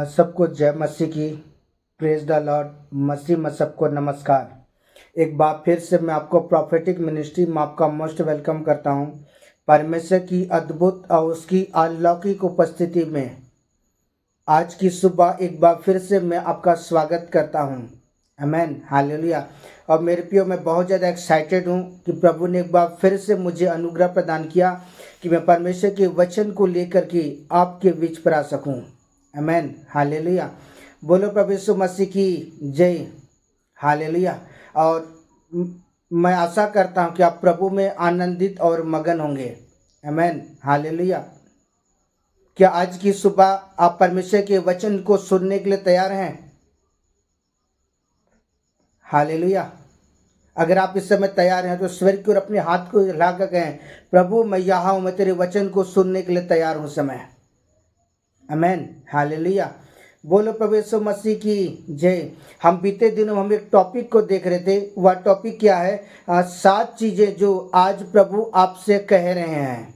सबको जय मसीह की। Praise the Lord. मसीह में सबको नमस्कार। एक बार फिर से मैं आपको प्रॉफिटिक मिनिस्ट्री में आपका मोस्ट वेलकम करता हूं। परमेश्वर की अद्भुत और उसकी अलौकिक उपस्थिति में आज की सुबह एक बार फिर से मैं आपका स्वागत करता हूं। आमेन, हालेलुया। और मेरे प्रियो, मैं बहुत ज़्यादा एक्साइटेड हूं कि प्रभु ने एक बार फिर से मुझे अनुग्रह प्रदान किया कि मैं परमेश्वर के वचन को लेकर के आपके बीच पर आ सकूं। आमेन, हालेलुया। बोलो प्रभु यीशु मसीह की जय। हालेलुया। और मैं आशा करता हूं कि आप प्रभु में आनंदित और मगन होंगे। आमेन, हालेलुया। क्या आज की सुबह आप परमेश्वर के वचन को सुनने के लिए तैयार हैं? हालेलुया। अगर आप इस समय तैयार हैं तो स्वर्ग की ओर अपने हाथ को हिलाकर कहें, प्रभु मैं यहाँ हूँ, मैं तेरे वचन को सुनने के लिए तैयार हूँ समय। आमेन, हालेलुया। बोलो प्रभु यीशु मसीह की जय। हम बीते दिनों हम एक टॉपिक को देख रहे थे। वह टॉपिक क्या है? 7 चीजें जो आज प्रभु आपसे कह रहे हैं।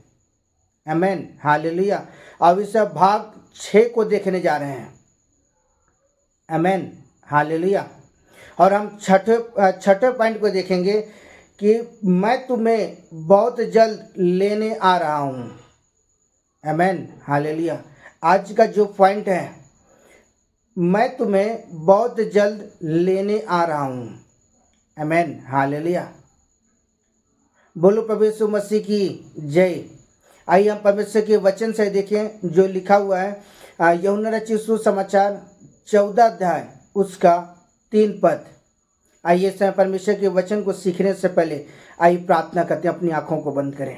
आमेन, हालेलुया। अब इस भाग 6 को देखने जा रहे हैं। आमेन, हालेलुया। और हम छठे पॉइंट को देखेंगे कि मैं तुम्हें बहुत जल्द लेने आ रहा हूँ। आमेन, हालेलुया। आज का जो पॉइंट है, मैं तुम्हें बहुत जल्द लेने आ रहा हूँ। आमेन, हालेलुया। बोलो प्रभु यीशु मसीह की जय। आइए हम परमेश्वर के वचन से देखें जो लिखा हुआ है यूहन्ना रचित सुसमाचार 14 अध्याय उसका 3 पद। आइए इस समय परमेश्वर के वचन को सीखने से पहले आइए प्रार्थना करते हैं। अपनी आंखों को बंद करें।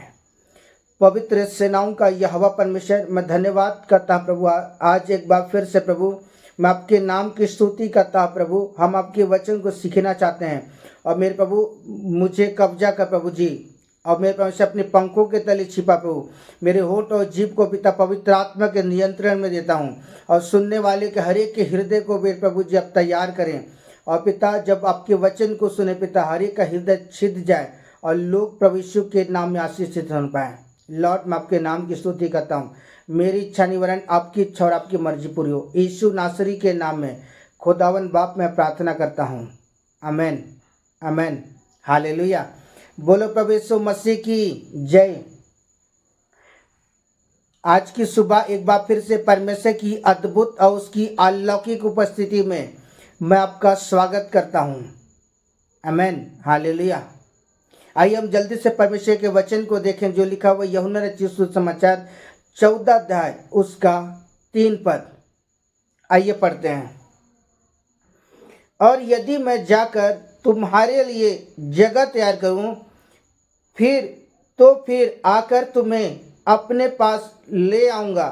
पवित्र सेनाओं का यहोवा परमेश्वर, मैं धन्यवाद करता हूँ प्रभु। आज एक बार फिर से प्रभु मैं आपके नाम की स्तुति करता हूँ प्रभु। हम आपके वचन को सीखना चाहते हैं और मेरे प्रभु मुझे कब्जा कर प्रभु जी। और मेरे परमेश्वर अपने पंखों के तले छिपा प्रभु। मेरे होठ और जीभ को पिता पवित्र आत्मा के नियंत्रण में देता हूँ और सुनने वाले के हर एक के हृदय को मेरे प्रभु जी आप तैयार करें। और पिता जब आपके वचन को सुने पिता, हर एक का हृदय छिद जाए और लोग प्रभु यीशु के नाम में आशीषित हो पाए। लॉर्ड, मैं आपके नाम की स्तुति करता हूँ। मेरी इच्छा निवारण आपकी इच्छा और आपकी मर्जी पूरी हो। यीशु नासरी के नाम में खुदावन बाप मैं प्रार्थना करता हूँ। आमेन, आमेन, हालेलुया। बोलो प्रभु यीशु मसीह की जय। आज की सुबह एक बार फिर से परमेश्वर की अद्भुत और उसकी अलौकिक उपस्थिति में मैं आपका स्वागत करता हूँ। आमेन, हालेलुया। आइए हम जल्दी से परमेश्वर के वचन को देखें जो लिखा हुआ यूहन्ना रचित सुसमाचार 14 अध्याय उसका 3 पद। आइए पढ़ते हैं। और यदि मैं जाकर तुम्हारे लिए जगह तैयार करूं, फिर आकर तुम्हें अपने पास ले आऊंगा,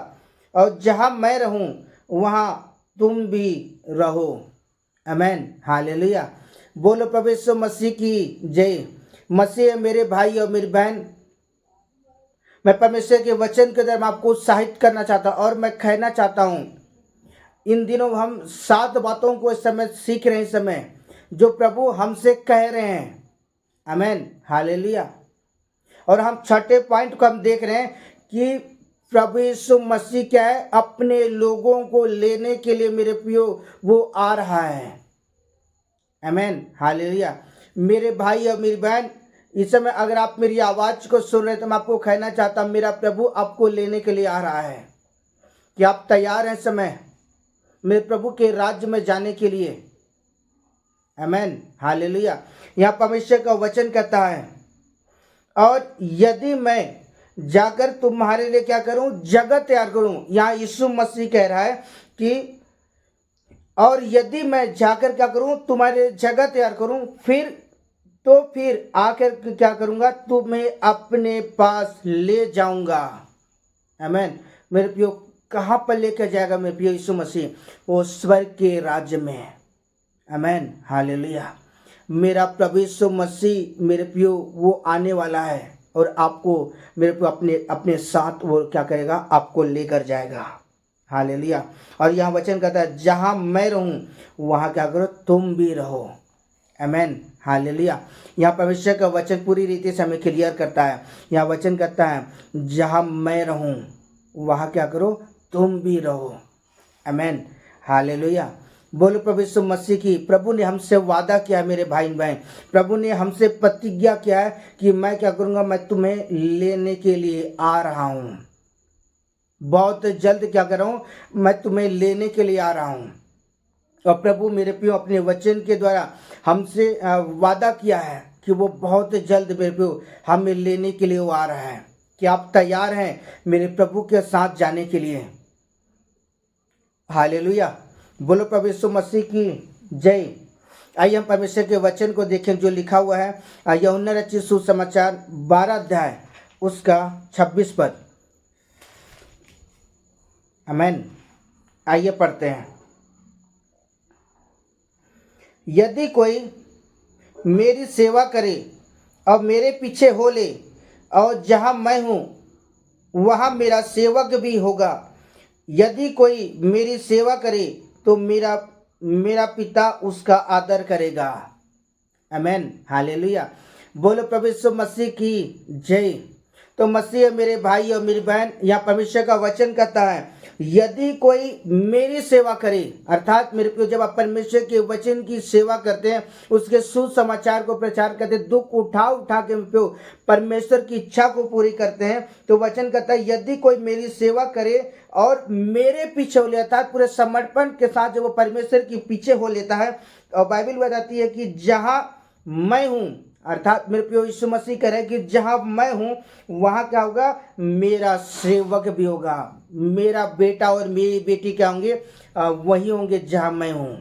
और जहां मैं रहूं वहां तुम भी रहो। आमेन, हालेलुया। बोलो प्रभु यीशु मसीह की जय। मसीह मेरे भाई और मेरी बहन, मैं परमेश्वर के वचन के द्वारा आपको उत्साहित करना चाहता हूँ और मैं कहना चाहता हूँ इन दिनों हम 7 बातों को इस समय सीख रहे हैं, इस समय जो प्रभु हमसे कह रहे हैं। आमेन, हालेलुया। और हम छठे पॉइंट को हम देख रहे हैं कि प्रभु यीशु मसीह क्या है, अपने लोगों को लेने के लिए मेरे प्रियो वो आ रहा है। आमेन, हालेलुया। मेरे भाई और मेरी बहन, इस समय अगर आप मेरी आवाज़ को सुन रहे हैं तो मैं आपको कहना चाहता हूँ मेरा प्रभु आपको लेने के लिए आ रहा है। कि आप तैयार हैं समय मेरे प्रभु के राज्य में जाने के लिए? आमेन, हालेलुया। यहाँ परमेश्वर का वचन कहता है, और यदि मैं जाकर तुम्हारे लिए क्या करूं? जगह तैयार करूं। यहाँ यीशु मसीह कह रहा है कि और यदि मैं जाकर क्या करूं? तुम्हारे जगह तैयार करूं, फिर आकर क्या करूंगा? तुम्हें अपने पास ले जाऊंगा। आमेन। मेरे प्रियो, कहाँ पर लेकर जाएगा मेरे प्रियो यीशु मसीह? वो स्वर्ग के राज्य में। आमेन, हालेलुया। मेरा प्रभु यीशु मसीह मेरे प्रियो वो आने वाला है और आपको मेरे प्रियो अपने साथ वो क्या करेगा? आपको लेकर जाएगा। हालेलुया। और यहाँ वचन कहता है जहाँ मैं रहूं वहाँ क्या करो? तुम भी रहो। आमेन, हालेलुया। यहाँ परमेश्वर का वचन पूरी रीति से हमें क्लियर करता है। यहाँ वचन कहता है जहाँ मैं रहूं वहाँ क्या करो? तुम भी रहो। आमेन, हालेलुया। बोलो प्रभु यीशु मसीह की। प्रभु ने हमसे वादा किया है मेरे भाई बहन, प्रभु ने हमसे प्रतिज्ञा किया है कि मैं क्या करूँगा, मैं तुम्हें लेने के लिए आ रहा हूँ। बहुत जल्द क्या कर रहा हूँ, मैं तुम्हें लेने के लिए आ रहा हूँ। और प्रभु मेरे प्रियो अपने वचन के द्वारा हमसे वादा किया है कि वो बहुत जल्द मेरे प्रियो हमें लेने के लिए वो आ रहा है। कि आप तैयार हैं मेरे प्रभु के साथ जाने के लिए। हालेलुया। बोलो प्रभु यीशु मसीह की जय। आइए हम परमेश्वर के वचन को देखें जो लिखा हुआ है यूहन्ना रचित सुसमाचार 12 अध्याय उसका 26 पद। आमीन। आइए पढ़ते हैं। यदि कोई मेरी सेवा करे और मेरे पीछे हो ले, और जहाँ मैं हूँ वहाँ मेरा सेवक भी होगा। यदि कोई मेरी सेवा करे तो मेरा पिता उसका आदर करेगा। आमीन। हालेलुया। बोलो प्रभु यीशु मसीह की जय। तो मसीह मेरे भाई और मेरी बहन, यहाँ परमेश्वर का वचन कहता है यदि कोई मेरी सेवा करे, अर्थात मेरे प्रिय जब आप परमेश्वर के वचन की सेवा करते हैं, उसके सुसमाचार को प्रचार करते हैं, दुख उठा के परमेश्वर की इच्छा को पूरी करते हैं, तो वचन कहता है यदि कोई मेरी सेवा करे और मेरे पीछे हो लेता है, पूरे समर्पण के साथ जब वो परमेश्वर के पीछे हो लेता है, और बाइबल बताती है कि जहाँ मैं हूँ, अर्थात मेरे प्रिय यीशु मसीह कह रहे हैं कि जहाँ मैं हूँ वहाँ क्या होगा, मेरा सेवक भी होगा। मेरा बेटा और मेरी बेटी क्या होंगे, वही होंगे जहाँ मैं हूँ।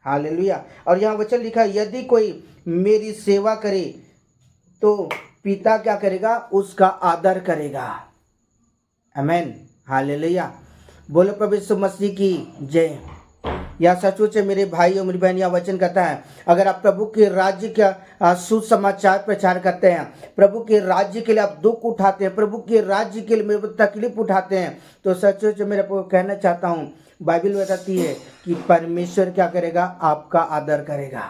हालेलुया। और यहाँ वचन लिखा है यदि कोई मेरी सेवा करे तो पिता क्या करेगा, उसका आदर करेगा। आमीन। हालेलुया। बोलो प्रभु यीशु मसीह की जय। यह सचमुच है मेरे भाई और मेरी बहन, यह वचन कहता है अगर आप प्रभु के राज्य का सुसमाचार प्रचार करते हैं, प्रभु के राज्य के लिए आप दुख उठाते हैं, प्रभु के राज्य के लिए मेरे तकलीफ उठाते हैं, तो सचमुच मेरे को कहना चाहता हूँ, बाइबल बताती है कि परमेश्वर क्या करेगा, आपका आदर करेगा,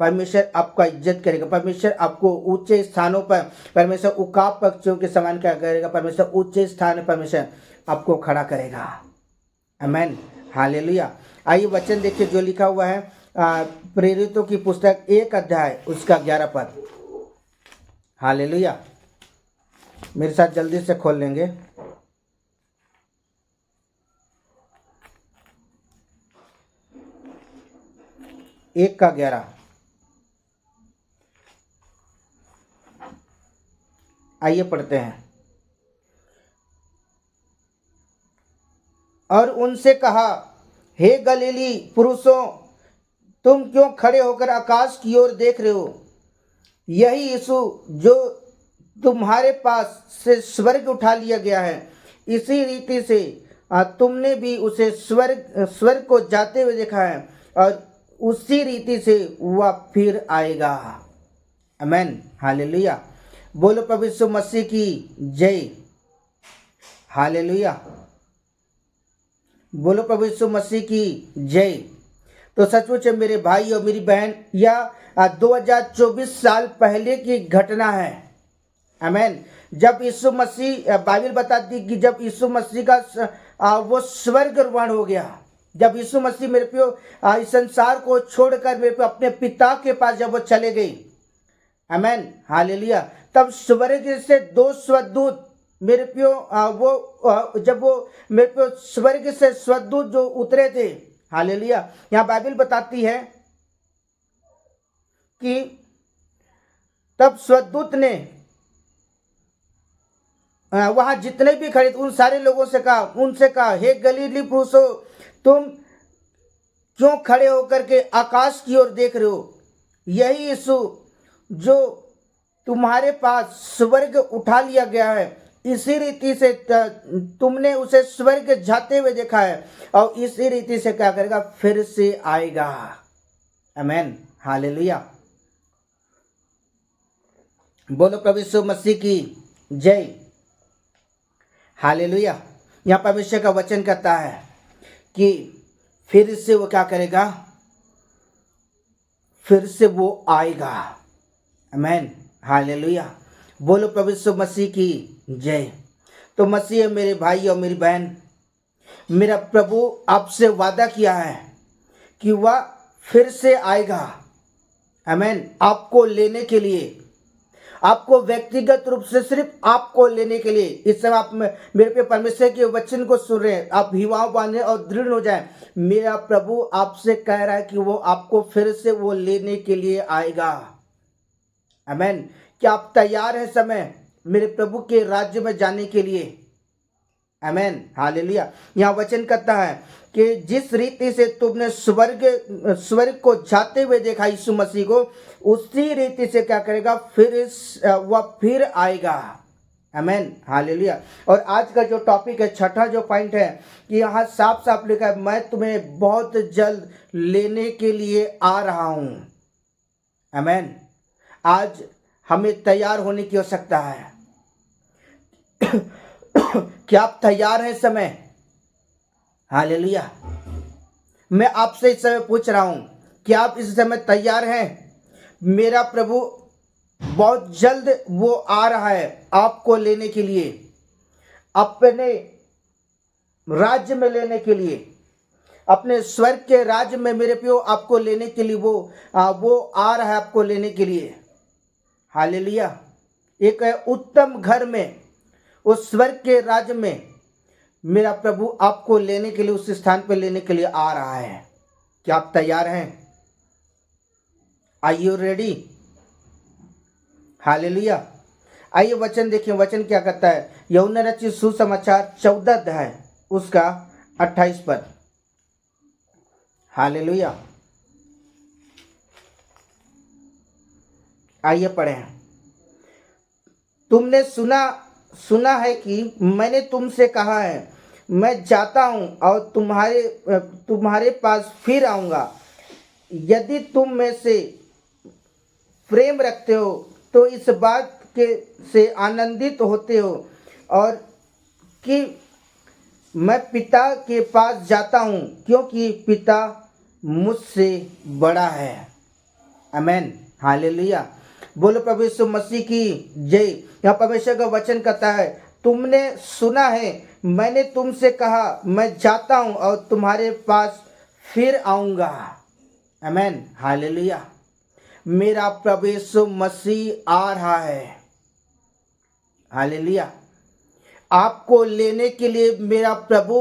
परमेश्वर आपका इज्जत करेगा, परमेश्वर आपको ऊंचे स्थानों पर, परमेश्वर उकाब पक्षियों के समान क्या करेगा, परमेश्वर ऊंचे स्थान में परमेश्वर आपको खड़ा करेगा। आमीन। हालेलुया। आइए वचन देखिए जो लिखा हुआ है प्रेरितों की पुस्तक 1 अध्याय उसका 11 पद। हालेलुया। मेरे साथ जल्दी से खोल लेंगे। एक का 11। आइए पढ़ते हैं। और उनसे कहा, हे गलीली पुरुषों, तुम क्यों खड़े होकर आकाश की ओर देख रहे हो? यही यीशु जो तुम्हारे पास से स्वर्ग उठा लिया गया है, इसी रीति से तुमने भी उसे स्वर्ग को जाते हुए देखा है, और उसी रीति से वह फिर आएगा। आमीन। हालेलुया। बोलो प्रभु यीशु मसीह की जय। हालेलुया। बोलो प्रभु यीशु मसीह की जय। तो सचमुच मेरे भाई और मेरी बहन, यह 2024 साल पहले की घटना है। आमीन। जब यीशु मसीह, बाइबल बताती कि जब यीशु मसीह का वो स्वर्गारोहण हो गया, जब यीशु मसीह मेरे प्रियो इस संसार को छोड़कर मेरे प्रियो अपने पिता के पास जब वो चले गए। आमीन। हालेलुया। तब स्वर्ग से 2 स्वर्गदूत मेरे प्रियो जब वो मेरे प्रियो स्वर्ग से स्वर्गदूत जो उतरे थे। हालेलुया। यहाँ बाइबल बताती है कि तब स्वर्गदूत ने वहां जितने भी खड़े थे उन सारे लोगों से कहा, उनसे कहा, हे गलीली पुरुषों, तुम क्यों खड़े होकर के आकाश की ओर देख रहे हो? यही यीशु जो तुम्हारे पास स्वर्ग उठा लिया गया है, इसी रीति से तुमने उसे स्वर्ग जाते हुए देखा है, और इसी रीति से क्या करेगा, फिर से आएगा। आमीन। हालेलुया। बोलो प्रभु यीशु मसीह की जय। हालेलुया। यहाँ परमेश्वर का वचन कहता है कि फिर से वो क्या करेगा, फिर से वो आएगा। आमीन। हालेलुया। बोलो प्रभु यीशु मसीह की जय। तो मसीह मेरे भाई और मेरी बहन, मेरा प्रभु आपसे वादा किया है कि वह फिर से आएगा, आमेन, आपको लेने के लिए, आपको व्यक्तिगत रूप से सिर्फ आपको लेने के लिए। इस समय आप मेरे पे परमेश्वर के वचन को सुन रहे हैं, आप हिवाओं बांधे और दृढ़ हो जाए। मेरा प्रभु आपसे कह रहा है कि वो आपको फिर से वो लेने के लिए आएगा, आमेन। क्या आप तैयार हैं समय मेरे प्रभु के राज्य में जाने के लिए? आमेन, हालेलुया। यहाँ वचन कहता है कि जिस रीति से तुमने स्वर्ग को जाते हुए देखा यीशु मसीह को, उसी रीति से क्या करेगा, वह फिर आएगा, आमेन, हालेलुया। और आज का जो टॉपिक है, छठा जो पॉइंट है, कि यहाँ साफ साफ लिखा है, मैं तुम्हें बहुत जल्द लेने के लिए आ रहा हूँ, आमेन। आज हमें तैयार होने की आवश्यकता है। क्या आप तैयार हैं समय? हालेलुया। मैं आपसे इस समय पूछ रहा हूं, क्या आप इस समय तैयार हैं? मेरा प्रभु बहुत जल्द वो आ रहा है आपको लेने के लिए, अपने राज्य में लेने के लिए, अपने स्वर्ग के राज्य में मेरे प्रियो आपको लेने के लिए वो आ रहा है आपको लेने के लिए। हालेलुया। एक उत्तम घर में, उस स्वर्ग के राज्य में मेरा प्रभु आपको लेने के लिए, उस स्थान पर लेने के लिए आ रहा है। क्या आप तैयार हैं? Are you ready? हालेलुया। आइए वचन देखिए, वचन क्या कहता है। यूहन्ना रचित सुसमाचार 14 अध्याय उसका 28 पद। हालेलुया। आइए पढ़ें। तुमने सुना है कि मैंने तुमसे कहा है, मैं जाता हूं और तुम्हारे पास फिर आऊंगा। यदि तुम में से प्रेम रखते हो तो इस बात के से आनंदित होते हो और कि मैं पिता के पास जाता हूं, क्योंकि पिता मुझसे बड़ा है, आमेन, हालेलुया। बोलो प्रभु यीशु मसीह की जय। यहाँ परमेश्वर का वचन कहता है, तुमने सुना है, मैंने तुमसे कहा, मैं जाता हूं और तुम्हारे पास फिर आऊंगा, आमेन, हालेलुया। मेरा प्रभु यीशु मसीह आ रहा है, हालेलुया। आपको लेने के लिए मेरा प्रभु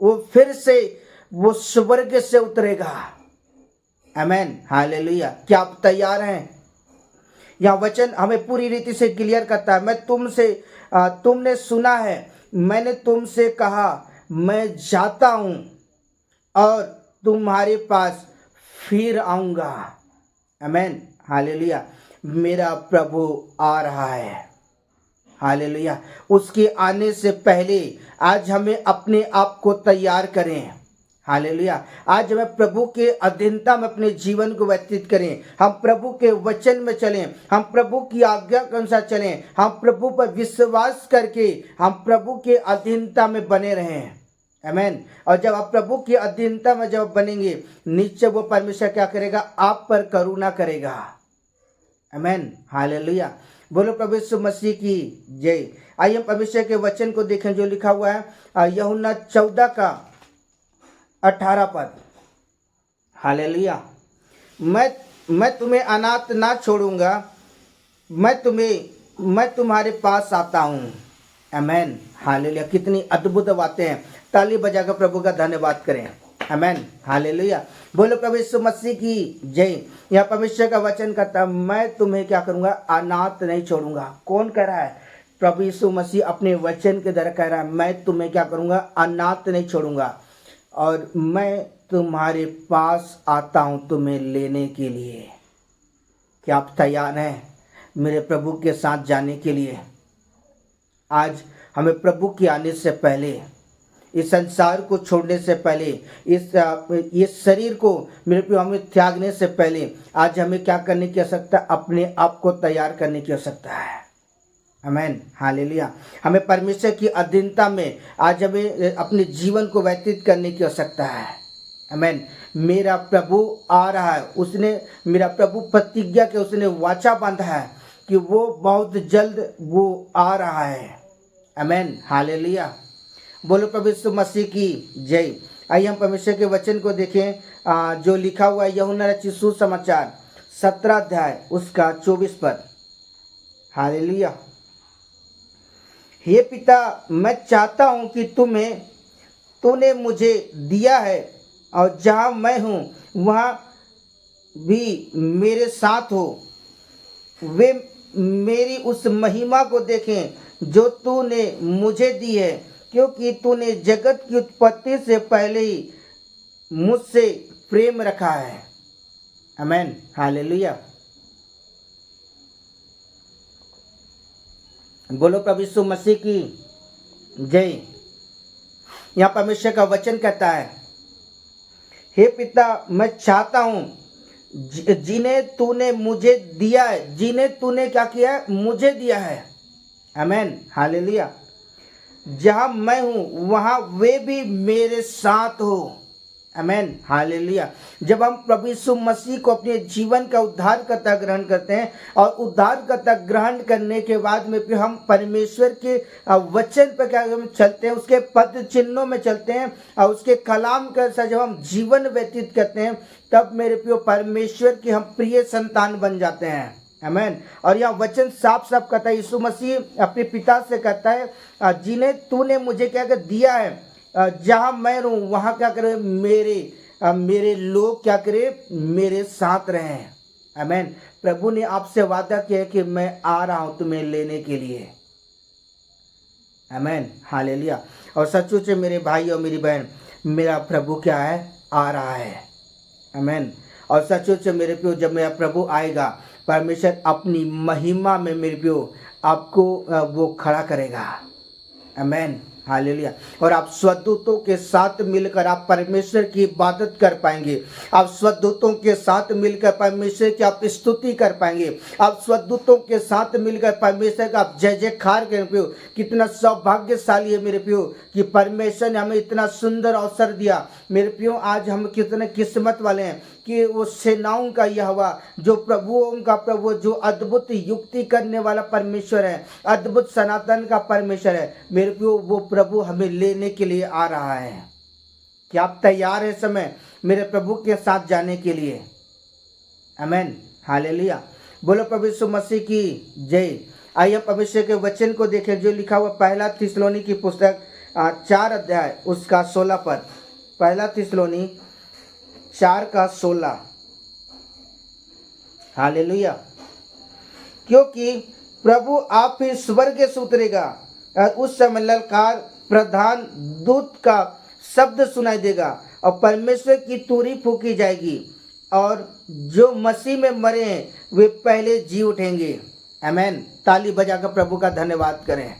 वो फिर से वो स्वर्ग से उतरेगा, आमेन, हालेलुया। क्या आप तैयार हैं? यह वचन हमें पूरी रीति से क्लियर करता है। तुमने सुना है, मैंने तुमसे कहा, मैं जाता हूं और तुम्हारे पास फिर आऊंगा, आमेन, हालेलुया। मेरा प्रभु आ रहा है, हालेलुया। उसके आने से पहले आज हमें अपने आप को तैयार करें, हालेलुया। आज हमें प्रभु के अधीनता में अपने जीवन को व्यतीत करें। हम प्रभु के वचन में चलें, हम प्रभु की आज्ञा के अनुसार चलें, हम प्रभु पर विश्वास करके हम प्रभु के अधीनता में बने रहें, आमेन। और जब आप प्रभु की अधीनता में जब बनेंगे, निश्चय वो परमेश्वर क्या करेगा, आप पर करुणा करेगा, आमेन, हालेलुया। बोलो प्रभु यीशु मसीह की जय। आइए हम परमेश्वर के वचन को देखें जो लिखा हुआ है यूहन्ना 14 का 18 पद। हालेलुया। मैं तुम्हें अनाथ ना छोड़ूंगा, मैं तुम्हारे पास आता हूँ, आमेन, हालेलुया। कितनी अद्भुत बातें हैं। ताली बजाकर प्रभु का धन्यवाद करें, आमेन, हालेलुया। बोलो प्रभु यीशु मसीह की जय। यहाँ परमेश्वर का वचन कहता है, मैं तुम्हें क्या करूँगा, अनाथ नहीं छोड़ूंगा। कौन कह रहा है? प्रभु यीशु मसीह अपने वचन के द्वारा कह रहा है, मैं तुम्हें क्या करूँगा, अनाथ नहीं छोड़ूंगा और मैं तुम्हारे पास आता हूँ तुम्हें लेने के लिए। क्या आप तैयार हैं मेरे प्रभु के साथ जाने के लिए? आज हमें प्रभु के आने से पहले, इस संसार को छोड़ने से पहले, इस शरीर को मेरे प्रभु हमें त्यागने से पहले, आज हमें क्या करने की आवश्यकता? अपने आप को तैयार करने की आवश्यकता है, आमेन, हालेलुया। हमें परमेश्वर की अधीनता में आज हमें अपने जीवन को व्यतीत करने की आवश्यकता है, आमेन। मेरा प्रभु आ रहा है। उसने, मेरा प्रभु प्रतिज्ञा के, उसने वाचा बांधा है कि वो बहुत जल्द वो आ रहा है, आमेन, हालेलुया। बोलो प्रभु यीशु मसीह की जय। आइए हम परमेश्वर के वचन को देखें जो लिखा हुआ है यूहन्ना रचित सुसमाचार 17 अध्याय उसका 24 पद। हालेलुया। हे पिता, मैं चाहता हूँ कि तूने मुझे दिया है और जहाँ मैं हूँ वहाँ भी मेरे साथ हो, वे मेरी उस महिमा को देखें जो तूने मुझे दी है, क्योंकि तूने जगत की उत्पत्ति से पहले ही मुझसे प्रेम रखा है। आमेन, हालेलुया। बोलो प्रभु यीशु मसीह की जय। यहाँ परमेश्वर का वचन कहता है, हे पिता, मैं चाहता हूँ जिन्हें तूने मुझे दिया है, जिन्हें तूने क्या किया है, मुझे दिया है। आमेन, हालेलुया। जहाँ मैं हूँ वहाँ वे भी मेरे साथ हो। आमेन, हालेलुया। जब हम प्रभु यीशु मसीह को अपने जीवन का उद्धारकर्ता ग्रहण करते हैं और उद्धारकर्ता ग्रहण करने के बाद में फिर हम परमेश्वर के वचन पर क्या हम चलते हैं, उसके पद चिन्हों में चलते हैं और उसके कलाम के साथ जब हम जीवन व्यतीत करते हैं, तब मेरे प्रिय परमेश्वर की हम प्रिय संतान बन जाते हैं। आमेन। और यह वचन साफ साफ कहता है, यीशु मसीह अपने पिता से कहता है, जिन्हें तूने मुझे क्या कर दिया है, जहाँ मैं रहूँ वहाँ क्या करे, मेरे लोग क्या करे, मेरे साथ रहें। आमेन। प्रभु ने आपसे वादा किया है कि मैं आ रहा हूँ तुम्हें लेने के लिए। आमेन, हालेलुया। और सचमुच मेरे भाई और मेरी बहन, मेरा प्रभु क्या है, आ रहा है। आमेन। और सचमुच मेरे प्रियो, जब मेरा प्रभु आएगा, परमेश्वर अपनी महिमा में मेरे प्रियो आपको वो खड़ा करेगा। आमेन, हालेलुया। और आप स्वदूतों के साथ मिलकर आप परमेश्वर की इबादत कर पाएंगे। आप स्वदूतों के साथ मिलकर परमेश्वर की आप स्तुति कर पाएंगे। आप स्वदूतों के साथ मिलकर परमेश्वर का आप जय जयकार कर पाओ। कितना सौभाग्यशाली है मेरे प्रियो कि परमेश्वर ने हमें इतना सुंदर अवसर दिया। मेरे प्रियो, आज हम कितने किस्मत वाले हैं कि वो सेनाओं का यहोवा, जो प्रभुओं का प्रभु, जो अद्भुत युक्ति करने वाला परमेश्वर है, अद्भुत सनातन का परमेश्वर है मेरे प्रियो, वो प्रभु हमें लेने के लिए आ रहा है। क्या आप तैयार है समय मेरे प्रभु के साथ जाने के लिए? आमेन, हालेलुया। बोलो प्रभु यीशु मसीह की जय। आइए परमेश्वर के वचन को देखें जो लिखा हुआ पहला थिस्सलुनी की पुस्तक 4 अध्याय उसका 16 पद। पहला थिस्सलुनी 4 का 16। हालेलुया। क्योंकि प्रभु आप ही स्वर्ग से उतरेगा और उस समय ललकार प्रधान दूत का शब्द सुनाई देगा और परमेश्वर की तुरही फूंकी जाएगी और जो मसीह में मरे हैं वे पहले जी उठेंगे। आमेन। ताली बजाकर प्रभु का धन्यवाद करें।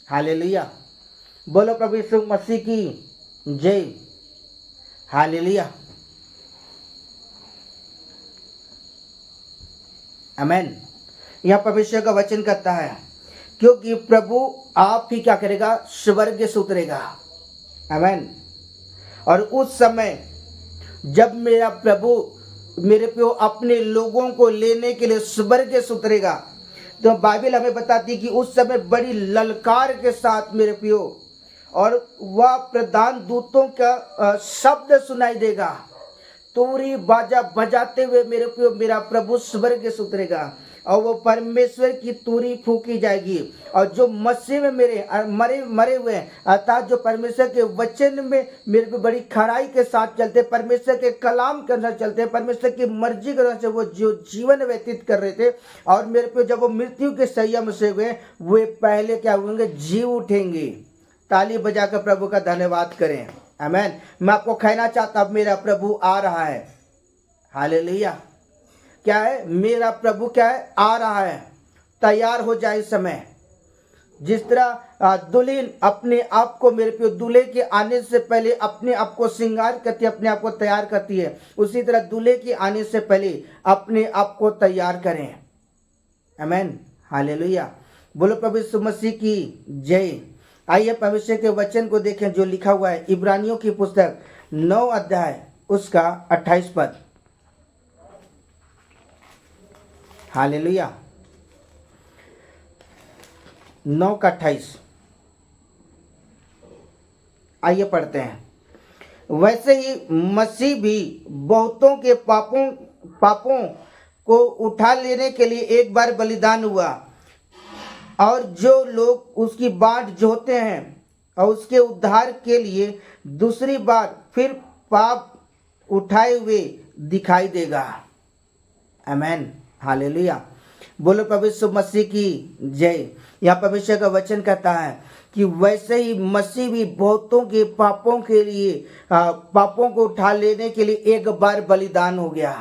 हालेलुया। बोलो प्रभु यीशु मसीह की जय। हालेलुया। आमेन। यह परमेश्वर का वचन कहता है, क्योंकि प्रभु आप ही क्या करेगा, स्वर्ग से उतरेगा। आमेन। और उस समय जब मेरा प्रभु मेरे पे अपने लोगों को लेने के लिए स्वर्ग से उतरेगा, तो बाइबल हमें बताती है कि उस समय बड़ी ललकार के साथ मेरे प्रियो और वह प्रधान दूतों का शब्द सुनाई देगा। तुरही बाजा बजाते हुए मेरे प्रियो मेरा प्रभु स्वर्ग से उतरेगा और वो परमेश्वर की तुरही फूंकी जाएगी और जो मसीह में मरे हुए हैं, अर्थात जो परमेश्वर के वचन में मेरे पे बड़ी खराई के साथ चलते, परमेश्वर के कलाम के अंदर चलते, परमेश्वर की मर्जी के अनुसार वो जो जीवन व्यतीत कर रहे थे और मेरे पे जब वो मृत्यु के शैया में से हुए, वे पहले क्या होंगे, जी उठेंगे। ताली बजाकर प्रभु का धन्यवाद करें। आमेन। मैं आपको कहना चाहता हूं, मेरा प्रभु आ रहा है। हालेलुया। क्या है, मेरा प्रभु क्या है, आ रहा है। तैयार हो जाए इस समय। जिस तरह दुल्हन अपने आप को मेरे प्रिय दूल्हे के आने से पहले अपने आप को श्रृंगार करती है, अपने आप को तैयार करती है, उसी तरह दूल्हे के आने से पहले अपने आप को तैयार करें। आमेन, हालेलुया। बोलो प्रभु यीशु मसीह की जय। आइए परमेश्वर के वचन को देखें जो लिखा हुआ है इब्रानियों की पुस्तक 9 अध्याय उसका 28 पद। हालेलुया। 9 का 28। आइए पढ़ते हैं। वैसे ही मसीह भी बहुतों के पापों को उठा लेने के लिए एक बार बलिदान हुआ, और जो लोग उसकी बाट जोहते हैं और उसके उद्धार के लिए दूसरी बार फिर पाप उठाए हुए दिखाई देगा। आमेन, हालेलुया। बोलो प्रभु यीशु मसीह की जय। यहाँ परमेश्वर का वचन कहता है कि वैसे ही मसीह भी बहुतों के पापों के लिए पापों को उठा लेने के लिए एक बार बलिदान हो गया।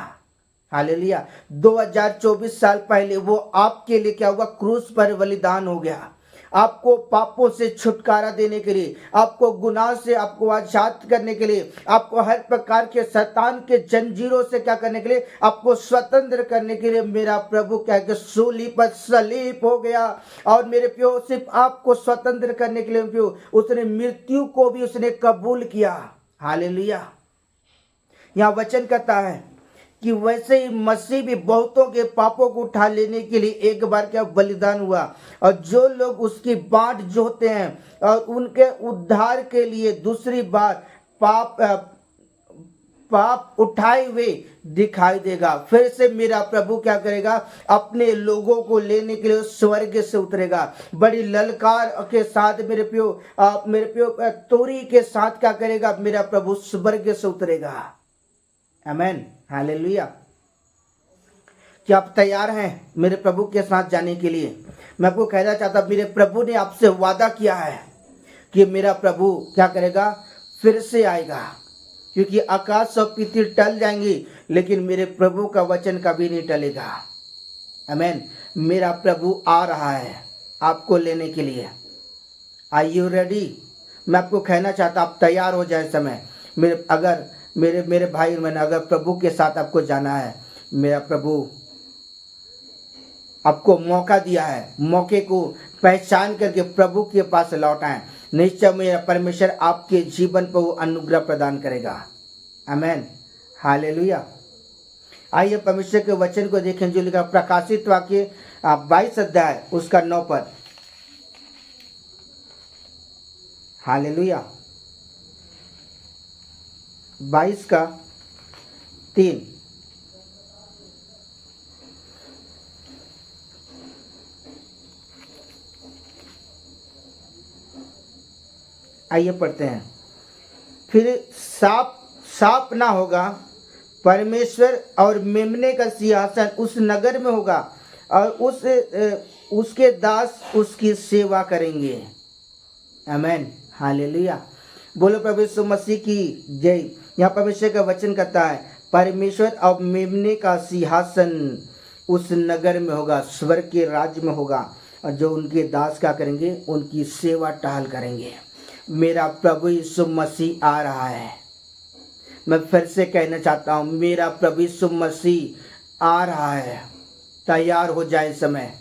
हालेलुया। 2024 साल पहले वो आपके लिए क्या हुआ, क्रूस पर बलिदान हो गया। आपको पापों से छुटकारा देने के लिए, आपको गुनाह से आपको आजाद करने के लिए, आपको हर प्रकार के शैतान के जंजीरों से क्या करने के लिए, आपको स्वतंत्र करने के लिए मेरा प्रभु क्या कि सूली पर सलीब हो गया। और मेरे प्यो सिर्फ आपको स्वतंत्र करने के लिए प्यो उसने मृत्यु को भी उसने कबूल किया। हालेलुया। यहाँ वचन कहता है कि वैसे ही मसीह भी बहुतों के पापों को उठा लेने के लिए एक बार क्या बलिदान हुआ, और जो लोग उसकी बाट जोहते हैं और उनके उद्धार के लिए दूसरी बार पाप उठाए हुए दिखाई देगा। फिर से मेरा प्रभु क्या करेगा, अपने लोगों को लेने के लिए स्वर्ग से उतरेगा, बड़ी ललकार के साथ मेरे प्यो तोरी के साथ क्या करेगा, मेरा प्रभु स्वर्ग से उतरेगा। आमेन, हालेलुया। क्या आप तैयार हैं मेरे प्रभु के साथ जाने के लिए? मैं आपको कहना चाहता हूं, मेरे प्रभु ने आपसे वादा किया है कि मेरा प्रभु क्या करेगा, फिर से आएगा। क्योंकि आकाश और पृथ्वी टल जाएंगी लेकिन मेरे प्रभु का वचन कभी नहीं टलेगा। आमेन। मेरा प्रभु आ रहा है आपको लेने के लिए। Are you ready? मैं आपको कहना चाहता, आप तैयार हो जाए समय। मेरे भाई मैंने अगर प्रभु के साथ आपको जाना है, मेरा प्रभु आपको मौका दिया है, मौके को पहचान करके प्रभु के पास लौट आए। निश्चय मेरा परमेश्वर आपके जीवन पर वो अनुग्रह प्रदान करेगा। आमेन, हालेलुया। आइए परमेश्वर के वचन को देखें जो लिखा प्रकाशित वाक्य 22 अध्याय उसका 9 पद। हालेलुया। 22 का 3। आइए पढ़ते हैं। फिर साप ना होगा, परमेश्वर और मेमने का सिंहासन उस नगर में होगा और उसके दास उसकी सेवा करेंगे। आमेन, हालेलुया। बोलो प्रभु यीशु मसीह की जय। यहाँ परमेश्वर का वचन कहता है परमेश्वर और मेमने का सिंहासन उस नगर में होगा, स्वर्ग के राज्य में होगा, और जो उनके दास क्या करेंगे, उनकी सेवा टहल करेंगे। मेरा प्रभु यीशु मसीह आ रहा है। मैं फिर से कहना चाहता हूँ, मेरा प्रभु यीशु मसीह आ रहा है। तैयार हो जाए समय।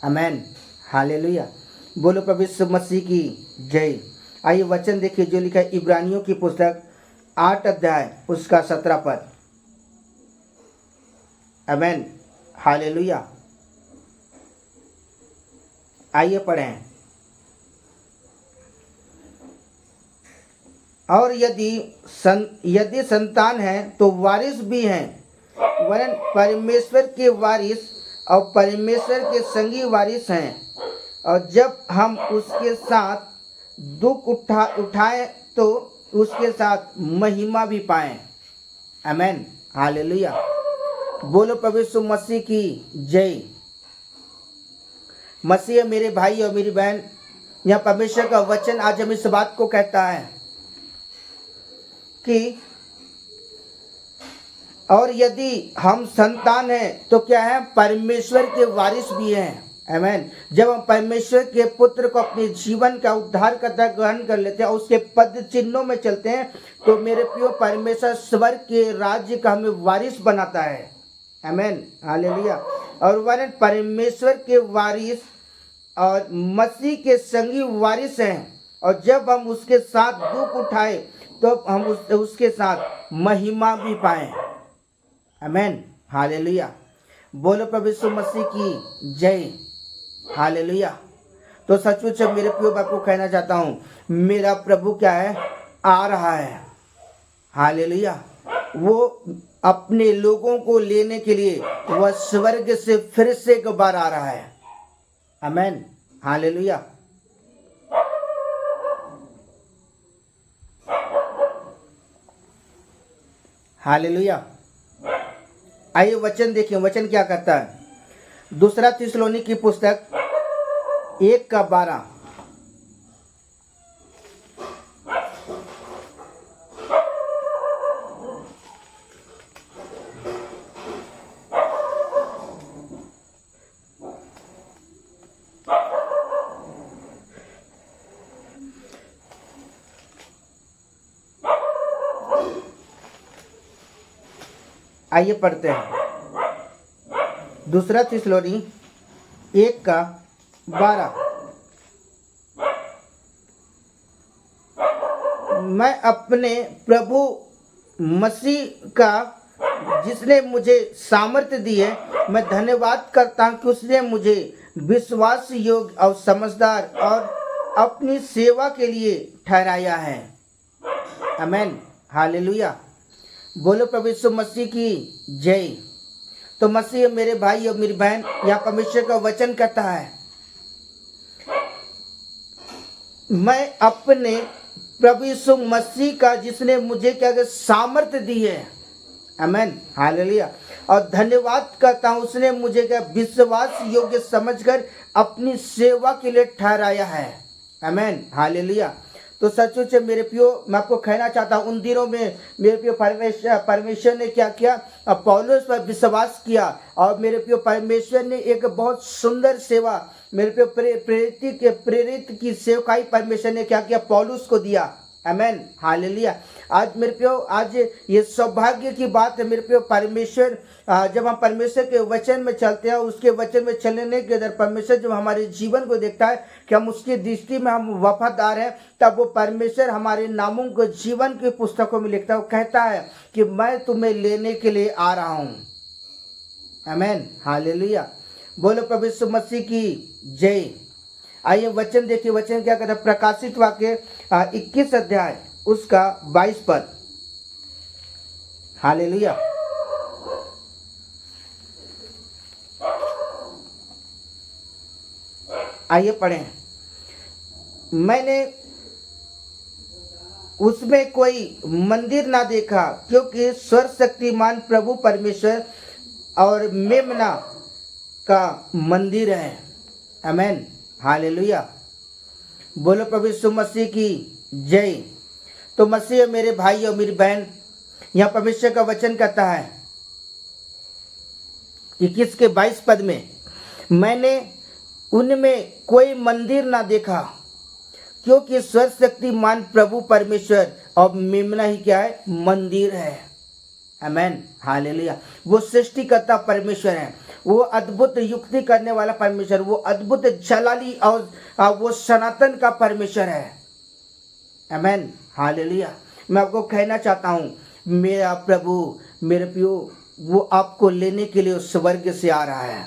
आमेन, हालेलुया। बोलो प्रभु यीशु मसीह की जय। आइए वचन देखिए जो लिखा है इब्रानियों की पुस्तक 8 अध्याय उसका 17 पद। आमेन, हालेलुया। आइए पढ़ें। और यदि संतान है तो वारिस भी हैं, वरन परमेश्वर के वारिस और परमेश्वर के संगी वारिस हैं, और जब हम उसके साथ दुख उठाएं तो उसके साथ महिमा भी पाएं। आमेन, हालेलुया। बोलो प्रभु यीशु मसीह की जय। मसीह मेरे भाई और मेरी बहन, यहाँ परमेश्वर का वचन आज हम इस बात को कहता है कि और यदि हम संतान हैं तो क्या है, परमेश्वर के वारिस भी हैं। आमेन। जब हम परमेश्वर के पुत्र को अपने जीवन का उद्धार करता ग्रहण कर लेते हैं और उसके पद चिन्हों में चलते हैं, तो मेरे प्रियो परमेश्वर स्वर्ग के राज्य का हमें वारिस बनाता है। आमेन, हालेलुया। और वरन परमेश्वर के वारिस और मसीह के संगी वारिस हैं, और जब हम उसके साथ दुख उठाए तो हम उसके साथ महिमा भी पाएं। आमेन, हालेलुया। बोलो प्रभु यीशु मसीह की जय। हालेलुया। तो सचमुच मेरे प्रियो बाप को कहना चाहता हूँ, मेरा प्रभु क्या है, आ रहा है। हालेलुया। वो अपने लोगों को लेने के लिए वह स्वर्ग से फिर से एक बार आ रहा है। आमेन, हालेलुया। हालेलुया। आइए वचन देखिए, वचन क्या कहता है। दूसरा थिस्सलुनी की पुस्तक 1:12। आइए पढ़ते हैं। दूसरा थिस्सलुनी 1:12। मैं अपने प्रभु मसीह का जिसने मुझे सामर्थ्य दी है, मैं धन्यवाद करता हूँ कि उसने मुझे विश्वास योग्य और समझदार और अपनी सेवा के लिए ठहराया है। आमेन, हालेलुया। बोलो प्रभु यीशु मसीह की जय। तो मसीह मेरे भाई और मेरी बहन, यहाँ परमेश्वर का वचन कहता है, मैं अपने प्रभु यीशु मसीह का जिसने मुझे क्या सामर्थ्य दी है, आमेन, हालेलुया, और धन्यवाद करता हूँ उसने मुझे क्या विश्वास योग्य समझकर अपनी सेवा के लिए ठहराया है। आमेन, हालेलुया। तो सचमुच मेरे प्रियो, मैं आपको कहना चाहता हूँ, उन दिनों में मेरे प्रियो परमेश्वर ने क्या किया, पौलुस पर विश्वास किया, और मेरे प्रियो परमेश्वर ने एक बहुत सुंदर सेवा, मेरे प्रियो प्रेरित की सेवकाई परमेश्वर ने क्या किया, पौलुस को दिया। आमेन, हालेलुया। आज मेरे प्रियो, आज ये सौभाग्य की बात है मेरे प्रियो, परमेश्वर जब हम परमेश्वर के वचन में चलते हैं, उसके वचन में चलने के अंदर परमेश्वर जब हमारे जीवन को देखता है कि हम उसकी दृष्टि में हम वफादार हैं, तब वो परमेश्वर हमारे नामों को जीवन की पुस्तकों में लिखता है। वो कहता है कि मैं तुम्हें लेने के लिए आ रहा हूँ। आमेन, हालेलुया। बोलो प्रभु यीशु मसीह की जय। आइए वचन देखिए, वचन क्या कहता है। प्रकाशित वाक्य 21 अध्याय उसका 22 पद। हालेलुया। आइए पढ़ें। मैंने उसमें कोई मंदिर ना देखा, क्योंकि सर्वशक्तिमान प्रभु परमेश्वर और मेमना का मंदिर है। आमेन, हालेलुया। बोलो प्रभु यीशु मसीह की जय। तो मसीह मेरे भाई और मेरी बहन, यहाँ परमेश्वर का वचन कहता है 21 के 22 पद में, मैंने उनमें कोई मंदिर ना देखा, क्योंकि सर्वशक्तिमान प्रभु परमेश्वर और मेमना ही क्या है, मंदिर है। आमेन, हालेलुया। वो सृष्टिकर्ता परमेश्वर है, वो अद्भुत युक्ति करने वाला परमेश्वर, वो अद्भुत जलाली और वो सनातन का परमेश्वर है। आमेन, हालेलुया। मैं आपको कहना चाहता हूँ, मेरा प्रभु, मेरे प्रियो, वो आपको लेने के लिए स्वर्ग से आ रहा है।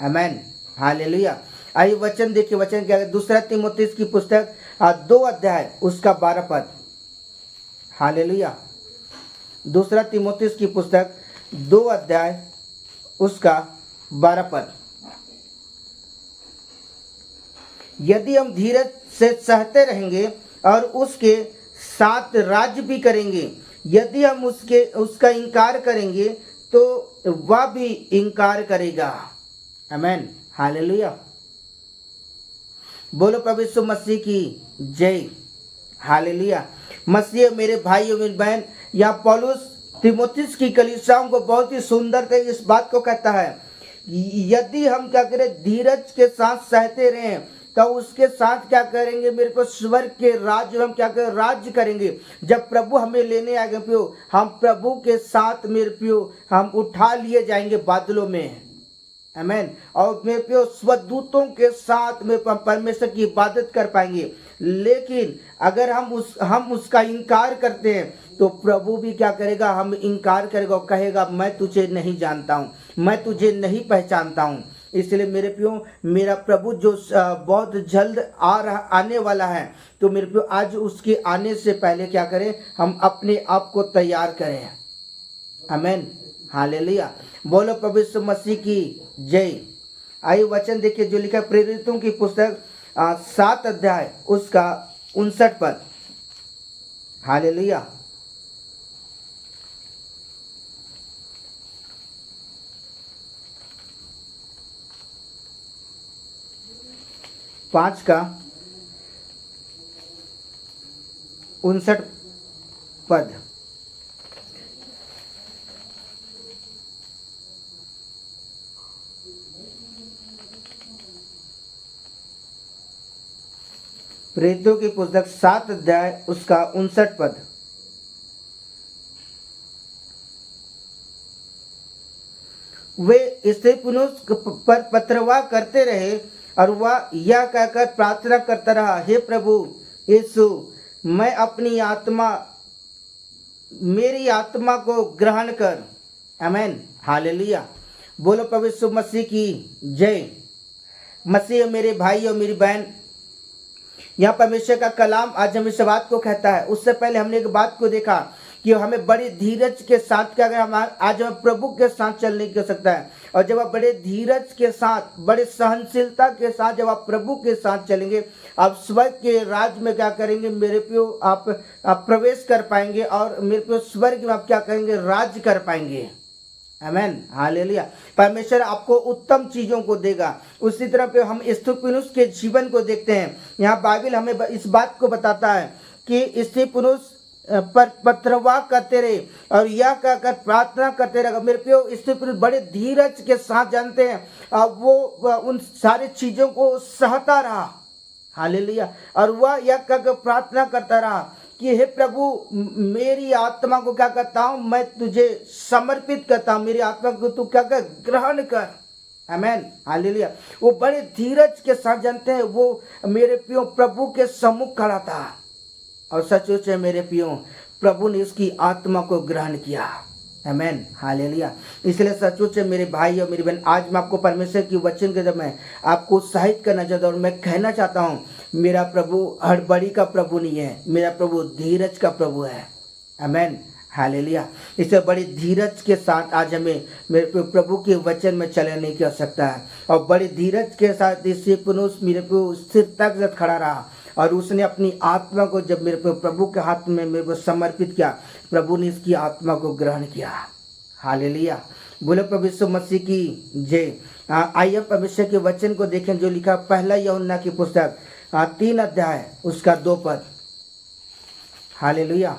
आमेन, हालेलुया। आइए वचन देखिए, वचन क्या है। दूसरा तीमुथियुस की पुस्तक 2 अध्याय उसका 12 पद। हालेलुया। दूसरा तीमुथियुस की पुस्तक 2 अध्याय उसका 12 पद। यदि हम धीरज से सहते रहेंगे और उसके साथ राज्य भी करेंगे, यदि हम उसका इनकार करेंगे तो वह भी इनकार करेगा। आमेन, हालेलुया। बोलो प्रभु यीशु मसीह की जय। हालेलुया। मसीह मेरे भाई और मेरी बहन, यहाँ पौलुस तीमुथियुस की कलीसियाओं को बहुत ही सुंदर इस बात को कहता है, यदि हम क्या करें, धीरज के साथ सहते रहें, तो उसके साथ क्या करेंगे, मेरे को स्वर्ग के राज्य हम क्या करें, राज्य करेंगे। जब प्रभु हमें लेने आएंगे प्रियो, हम प्रभु के साथ मेरे प्रियो हम उठा लिए जाएंगे बादलों में। आमेन। और मेरे प्रियो स्वदूतों के साथ में परमेश्वर की इबादत कर पाएंगे। लेकिन अगर हम उसका इनकार करते हैं तो प्रभु भी क्या करेगा, हम इनकार करेगा और कहेगा मैं तुझे नहीं जानता हूँ, मैं तुझे नहीं पहचानता हूँ। इसलिए मेरे प्रियो मेरा प्रभु जो बहुत जल्द आने वाला है, तो मेरे प्रियो आज उसके आने से पहले क्या करें, हम अपने आप को तैयार करें। आमीन, हालेलुया। बोलो प्रभु यीशु मसीह की जय। आइए वचन देखिए जो लिखा प्रेरितों की पुस्तक 7 अध्याय उसका 59 पद। हालेलुया। पांच का 59 पद। प्रेरितों की पुस्तक 7 अध्याय उसका 59 पद। वे स्त्री पुरुष पर पत्रवाह करते रहे और वह यह कहकर प्रार्थना करता रहा, हे प्रभु यीशु, मैं अपनी आत्मा मेरी आत्मा को ग्रहण कर। आमीन, हालेलुया। बोलो प्रभु यीशु मसीह की जय। मसीह मेरे भाई और मेरी बहन, यहाँ परमेश्वर का कलाम आज हमें इस बात को कहता है। उससे पहले हमने एक बात को देखा कि हमें बड़ी धीरज के साथ क्या करें, हम आज हमें प्रभु के साथ चलने की सकता है। और जब आप बड़े धीरज के साथ, बड़े सहनशीलता के साथ जब आप प्रभु के साथ चलेंगे, आप स्वर्ग के राज में क्या करेंगे मेरे प्रियो, आप प्रवेश कर पाएंगे और मेरे प्रियो स्वर्ग में आप क्या करेंगे, राज कर पाएंगे। आमीन, हालेलुया। परमेश्वर आपको उत्तम चीजों को देगा। उसी तरह पे हम स्थिपुरुष के जीवन को देखते हैं। यहाँ बाइबल हमें इस बात को बताता है कि स्थिपुरुष पर पत्रवाह करते रहे और यह कहकर प्रार्थना करते रहे। मेरे प्रियो स्थिपुरुष बड़े धीरज के साथ जानते हैं, अब वो उन सारी चीजों को सहता रहा। हालेलुया। और वह यह कहकर प्रार्थना करता रहा कि हे प्रभु, मेरी आत्मा को क्या करता हूँ, मैं तुझे समर्पित करता हूँ, मेरी आत्मा को तू क्या कर, ग्रहण कर। आमीन, हालेलुया। वो बड़े धीरज के साथ जानते हैं, वो मेरे प्रियो प्रभु के सम्मुख खड़ा था और सचमुच है मेरे प्रियो प्रभु ने उसकी आत्मा को ग्रहण किया। आमीन, हालेलुया। इसलिए सचमुच है मेरे भाई और मेरी बहन, आज मैं आपको परमेश्वर की वचन के जब मैं आपको उत्साहित करना चाहता हूँ और मैं कहना चाहता हूँ, मेरा प्रभु हड़बड़ी का प्रभु नहीं है, मेरा प्रभु धीरज का प्रभु है। आमीन, हालेलुया। इससे बड़ी धीरज के साथ आज हमें मेरे प्रभु के वचन में चलने की आवश्यकता है। और बड़ी धीरज के साथ इससे पुरुष मेरे को स्थिरता के साथ खड़ा रहा और उसने अपनी आत्मा को जब मेरे प्रभु के हाथ में मेरे को समर्पित किया, प्रभु ने इसकी आत्मा को ग्रहण किया। हालेलुया। बोले प्रभु यीशु मसीह की जय। आइए परमेश्वर के वचन को देखें जो लिखा पहला यूहन्ना की पुस्तक 3 अध्याय उसका 2 पद। हालेलुया।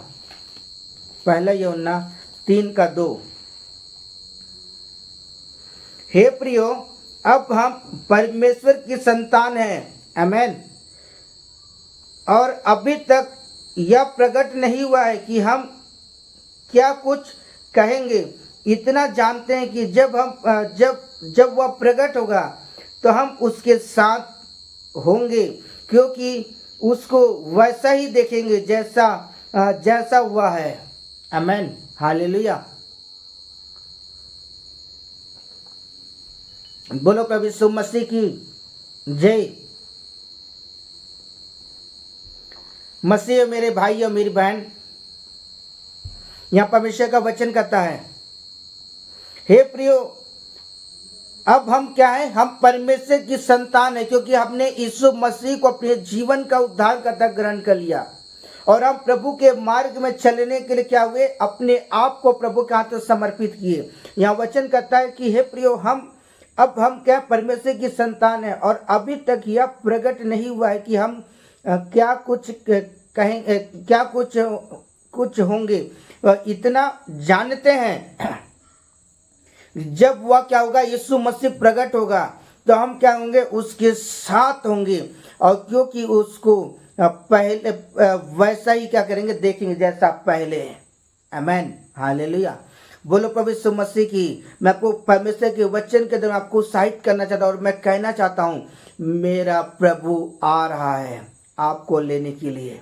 पहला यूहन्ना 3 का 2। हे प्रियो, अब हम परमेश्वर की संतान हैं। आमीन। और अभी तक यह प्रकट नहीं हुआ है कि हम क्या कुछ कहेंगे। इतना जानते हैं कि जब वह प्रकट होगा तो हम उसके साथ होंगे, क्योंकि उसको वैसा ही देखेंगे जैसा हुआ है। आमीन, हालेलुया। बोलो प्रभु यीशु मसीह की जय। मसीह मेरे भाई और मेरी बहन, यहाँ परमेश्वर का वचन कहता है, हे प्रियो, अब हम क्या हैं, हम परमेश्वर की संतान है, क्योंकि हमने यीशु मसीह को अपने जीवन का उद्धारकर्ता ग्रहण कर लिया और हम प्रभु के मार्ग में चलने के लिए क्या हुए, अपने आप को प्रभु के हाथ में समर्पित किए। यहाँ वचन कहता है कि हे प्रियो, अब हम क्या परमेश्वर की संतान है और अभी तक यह प्रकट नहीं हुआ है कि हम क्या कुछ कहेंगे, क्या कुछ होंगे। इतना जानते हैं जब वह क्या होगा, यीशु मसीह प्रकट होगा तो हम क्या होंगे, उसके साथ होंगे। और क्योंकि उसको पहले वैसा ही क्या करेंगे, देखेंगे जैसा पहले है। आमीन, हालेलुया। बोलो प्रभु यीशु मसीह की। मैं आपको परमेश्वर के वचन के द्वारा आपको उत्साहित करना चाहता हूँ और मैं कहना चाहता हूँ, मेरा प्रभु आ रहा है आपको लेने के लिए।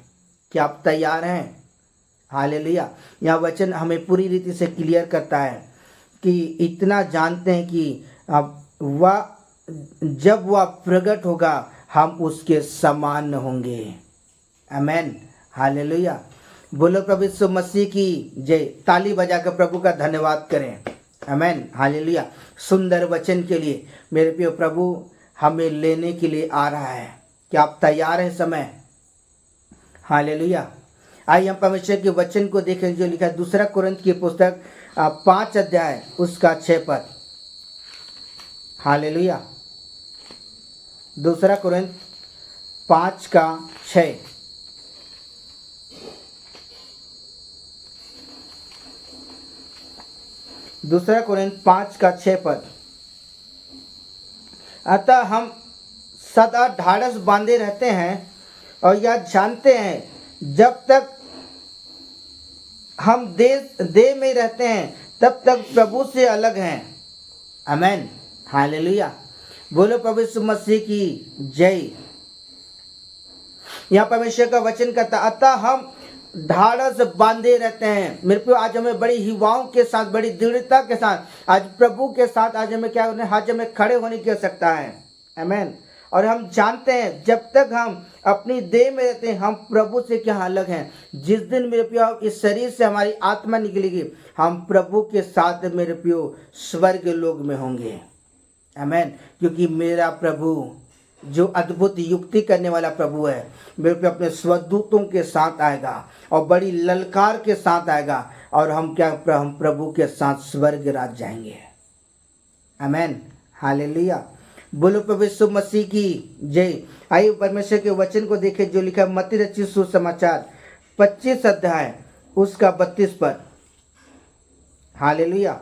क्या आप तैयार हैं? हालेलुया। यह वचन हमें पूरी रीति से क्लियर करता है कि इतना जानते हैं कि वह जब वह प्रकट होगा हम उसके समान होंगे। आमेन, हालेलुया। बोलो प्रभु यीशु मसीह की जय। ताली बजाकर प्रभु का धन्यवाद करें। आमेन, हालेलुया। सुंदर वचन के लिए मेरे प्रिय प्रभु हमें लेने के लिए आ रहा है। क्या आप तैयार हैं समय? हालेलुया। आइए हम परमेश्वर के वचन को देखें जो लिखा है दूसरा कुरिन्थ की पुस्तक 5 अध्याय उसका 6 पद। हालेलुया। दूसरा कुरिन्थ 5 का 6। दूसरा कुरिन्थ 5 का 6 पद। अतः हम सदा ढाढ़स बांधे रहते हैं और यह जानते हैं जब तक हम देह में रहते हैं तब तक प्रभु से अलग हैं। आमेन, हालेलुया। बोलो प्रभु यीशु मसीह की जय। यहाँ परमेश्वर का वचन कहता अतः हम ढाढ़स बांधे रहते हैं। मेरे प्रिय आज हमें बड़ी युवाओं के साथ बड़ी दृढ़ता के साथ आज प्रभु के साथ आज हमें क्या होने आज हमें खड़े होने की आवश्यकता है। आमेन। और हम जानते हैं जब तक हम अपनी देह में रहते हैं हम प्रभु से क्या अलग हैं। जिस दिन मेरे प्रियो इस शरीर से हमारी आत्मा निकलेगी हम प्रभु के साथ मेरे प्रियो स्वर्ग लोक में होंगे। आमेन। क्योंकि मेरा प्रभु जो अद्भुत युक्ति करने वाला प्रभु है मेरे पे अपने स्वदूतों के साथ आएगा और बड़ी ललकार के साथ आएगा और हम प्रभु के साथ स्वर्ग राज जाएंगे। आमेन, हालेलुया। बोलो प्रभु यीशु मसीह की जय। आइए परमेश्वर के वचन को देखें जो लिखा मत्ती रचित सुसमाचार 25 अध्याय उसका 32 पद। हालेलुया।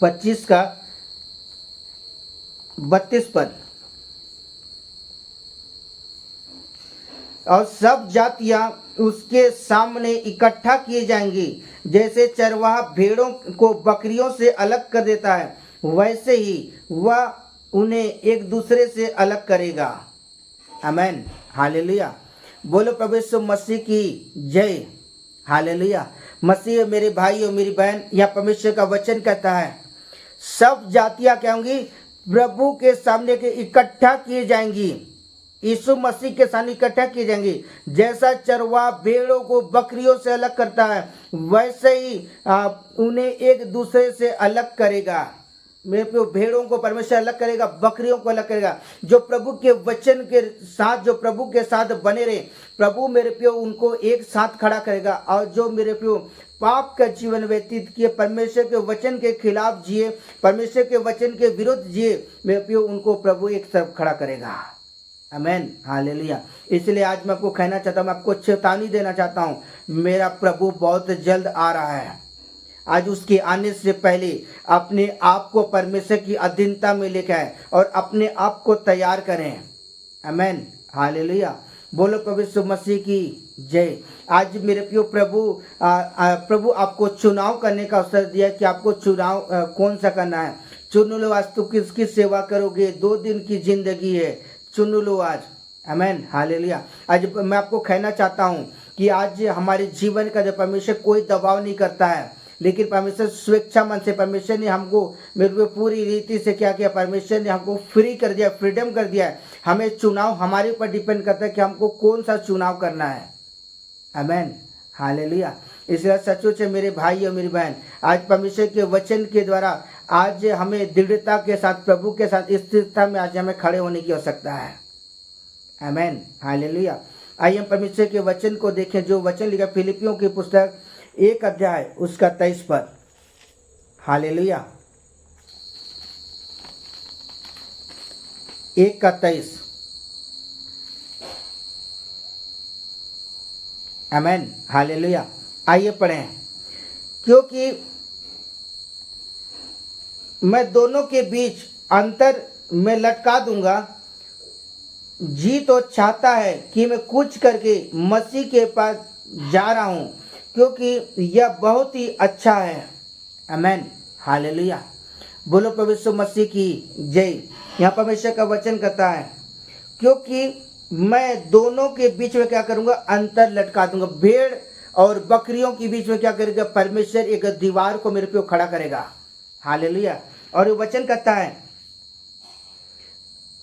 पच्चीस का 32 पद। और सब जातियां उसके सामने इकट्ठा किए जाएंगी। जैसे चरवाहा भेड़ों को बकरियों से अलग कर देता है वैसे ही वह उन्हें एक दूसरे से अलग करेगा। आमेन, हालेलुया। बोलो प्रभु यीशु मसीह की जय। हालेलुया। मसीह मेरे भाई और मेरी बहन यहाँ परमेश्वर का वचन कहता है सब जातियां क्या होंगी प्रभु के सामने के इकट्ठा किए जाएंगी। यीशु मसीह के सामने इकट्ठा किए जाएंगे। जैसा चरवाहा भेड़ों को बकरियों से अलग करता है वैसे ही उन्हें एक दूसरे से अलग करेगा। मेरे प्रियो भेड़ों को परमेश्वर अलग करेगा, बकरियों को अलग करेगा। जो प्रभु के वचन के साथ जो प्रभु के साथ बने रहे प्रभु मेरे प्रियो उनको एक साथ खड़ा करेगा। और जो मेरे प्रियो पाप का जीवन व्यतीत किए परमेश्वर के वचन के खिलाफ जिए परमेश्वर के वचन के विरुद्ध जिए मेरे प्रियो उनको प्रभु एक तरफ खड़ा करेगा। आमेन, हालेलुया। इसलिए आज मैं आपको कहना चाहता हूँ मैं आपको चेतावनी देना चाहता हूँ मेरा प्रभु बहुत जल्द आ रहा है। आज उसके आने से पहले अपने आप को परमेश्वर की अधीनता में लेकर आए और अपने आप को तैयार करें। आमेन, हालेलुया। बोलो प्रभु यीशु मसीह की जय। आज मेरे प्रियो प्रभु आपको चुनाव करने का अवसर दिया कि आपको चुनाव कौन सा करना है। चुन लो आज तो किसकी सेवा करोगे। 2 दिन की जिंदगी है, चुन लो आज। आमेन, हालेलुया। आज मैं आपको कहना चाहता हूँ कि आज हमारे जीवन का जो परमेश्वर कोई दबाव नहीं करता है लेकिन परमेश्वर स्वेच्छा मन से परमेश्वर ने हमको मेरे को पूरी रीति से क्या किया परमेश्वर ने हमको फ्री कर दिया, फ्रीडम कर दिया है। हमें चुनाव हमारे ऊपर डिपेंड करता है कि हमको कौन सा चुनाव करना है। आमेन, हालेलुया। इसलिए सचमुच है मेरे भाई और मेरी बहन आज परमेश्वर के वचन के द्वारा आज हमें दृढ़ता के साथ प्रभु के साथ स्थिरता में आज हमें खड़े होने की आवश्यकता है। आमेन, हालेलुया। आइए हम परमेश्वर के वचन को देखें जो वचन लिखा फिलिपियों की पुस्तक 1 अध्याय उसका 23 पद। हालेलुया। 1 का 23। आमेन, हालेलुया। आइए पढ़ें। क्योंकि मैं दोनों के बीच अंतर में लटका दूंगा। जी तो चाहता है कि मैं कुछ करके मसीह के पास जा रहा हूं क्योंकि यह बहुत ही अच्छा है। आमेन, हालेलुया। बोलो प्रभु यीशु मसीह की जय। यहाँ परमेश्वर का वचन कहता है क्योंकि मैं दोनों के बीच में क्या करूँगा अंतर लटका दूंगा। भेड़ और बकरियों के बीच में क्या करेगा, परमेश्वर एक दीवार को मेरे पे खड़ा करेगा। हालेलुया। और ये वचन कहता है,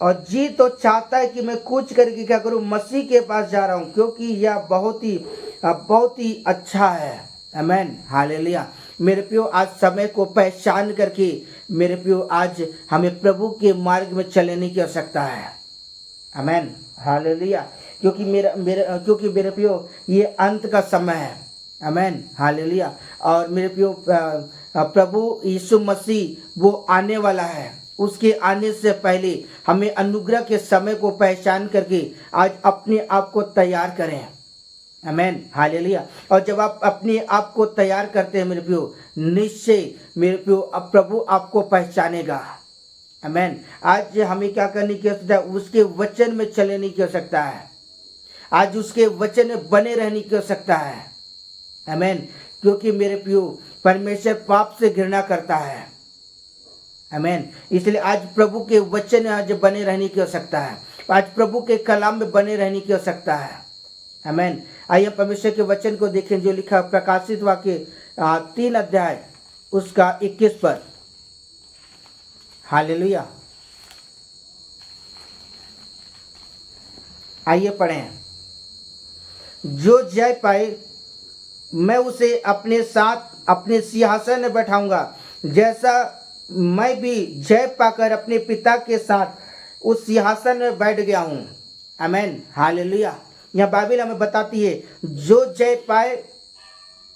और जी तो चाहता है कि मैं कूच करके क्या करूं, मसीह के पास जा रहा हूं, क्योंकि यह बहुत ही अच्छा है। आमेन, हालेलुया। मेरे प्रियो, आज समय को पहचान करके मेरे प्रियो आज हमें प्रभु के मार्ग में चलने की आवश्यकता है। आमेन, हालेलुया। क्योंकि मेरे प्रियो ये अंत का समय है। आमेन, हालेलुया। और मेरे प्रियो प्रभु यीशु मसीह वो आने वाला है। उसके आने से पहले हमें अनुग्रह के समय को पहचान करके आज अपने आप को तैयार करें। आमेन, हालेलुया। और जब आप अपने आप को तैयार करते हैं मेरे प्रियो, निश्चय मेरे प्रियो अब प्रभु आपको पहचानेगा। आमेन। आज हमें क्या करने की आवश्यकता है, उसके वचन में चलने की आवश्यकता है। आज उसके वचन में बने रहने की आवश्यकता है। आमेन। क्योंकि मेरे प्रियो परमेश्वर पाप से घृणा करता है। आमेन। इसलिए आज प्रभु के वचन में आज बने रहने की आवश्यकता है। आज प्रभु के कलाम में बने रहने की आवश्यकता है। आमेन। आइए परमेश्वर के वचन को देखें जो लिखा प्रकाशित वाक्य 3 अध्याय उसका 21 पर। हालेलुया। आइए पढ़ें। जो जय पाए मैं उसे अपने साथ अपने सिंहासन में बैठाऊंगा, जैसा मैं भी जय पाकर अपने पिता के साथ उस सिंहासन में बैठ गया हूँ। आमेन, हालेलुया। यहाँ बाइबल हमें बताती है, जो जय पाए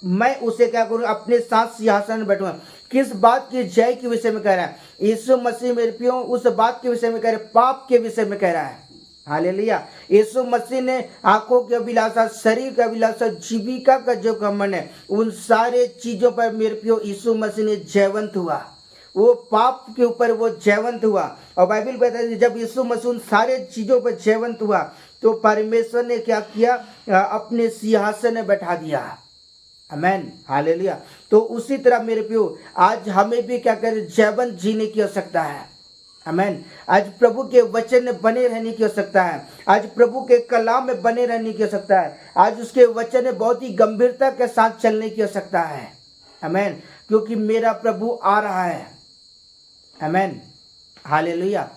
मैं उसे क्या करूँ, अपने साथ सिंहासन में बैठूंगा। किस बात की जय के विषय में कह रहा है? यीशु मसीह मेरे प्रियो उस बात के विषय में कह रहे, पाप के विषय में कह रहा है। हालेलुया। यीशु मसीह ने आंखों की अभिलाषा, शरीर की अभिलाषा, जीविका का जो घमंड है, उन सारे चीजों पर मेरे प्रियो यीशु मसीह ने जयवंत हुआ। वो पाप के ऊपर वो जयवंत हुआ। और बाइबल बताती है जब यीशु मसीह उन सारे चीजों पर जयवंत हुआ तो परमेश्वर ने क्या किया, अपने सिंहासन में बैठा दिया। आमेन, हालेलुया। तो उसी तरह मेरे प्रियो आज हमें भी क्या करें, जयवंत जीने की आवश्यकता है। आमेन। आज प्रभु के वचन में बने रहने की आवश्यकता है। आज प्रभु के कलाम में बने रहने की आवश्यकता है। आज उसके वचन में बहुत ही गंभीरता के साथ चलने की आवश्यकता है। आमेन। क्योंकि मेरा प्रभु आ रहा है। आमेन, हालेलुया।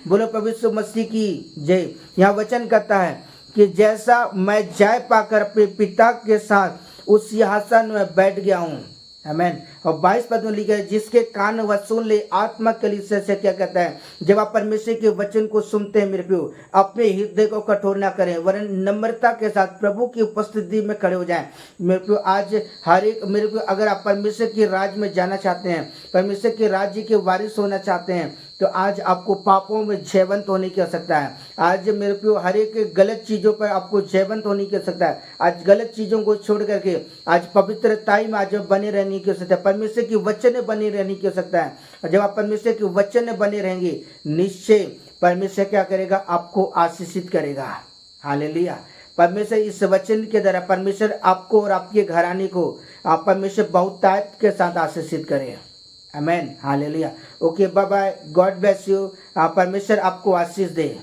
बोलो प्रभु यीशु मसीह की जय। यहाँ वचन कहता है कि जैसा मैं जय पाकर अपने पिता के साथ उस सिंहासन में बैठ गया हूँ। आमेन। और 22 पद में लिखा है, जिसके कान वह सुन ले। आत्मा कलीसिया से क्या कहता है, जब आप परमेश्वर के वचन को सुनते हैं मेरे प्रियो, अपने हृदय को कठोर ना करें, वरन नम्रता के साथ प्रभु की उपस्थिति में खड़े हो जाएं। मेरे प्रियो आज हर एक मेरे प्रियो अगर आप परमेश्वर के राज्य में जाना चाहते हैं, परमेश्वर के राज्य के वारिस होना चाहते हैं, तो आज आपको पापों में जयवंत होने की आवश्यकता है। आज मेरे प्रियो हर एक गलत चीज़ों पर आपको जयवंत होने की आवश्यकता है। आज गलत चीज़ों को छोड़ करके आज पवित्रताई में आज बने रहने की आवश्यकता है। परमेश्वर की वचन में बने रहने की आवश्यकता है। और जब आप परमेश्वर के वचन में बने रहेंगे, निश्चय परमेश्वर क्या करेगा, आपको आशीषित करेगा। हालेलुया। परमेश्वर इस वचन के द्वारा परमेश्वर आपको और आपके घराने को परमेश्वर बहुतायत के साथ आशीषित करे। Amen, hallelujah. Okay, bye bye, God bless you. परमेश्वर आपको आशीष दे।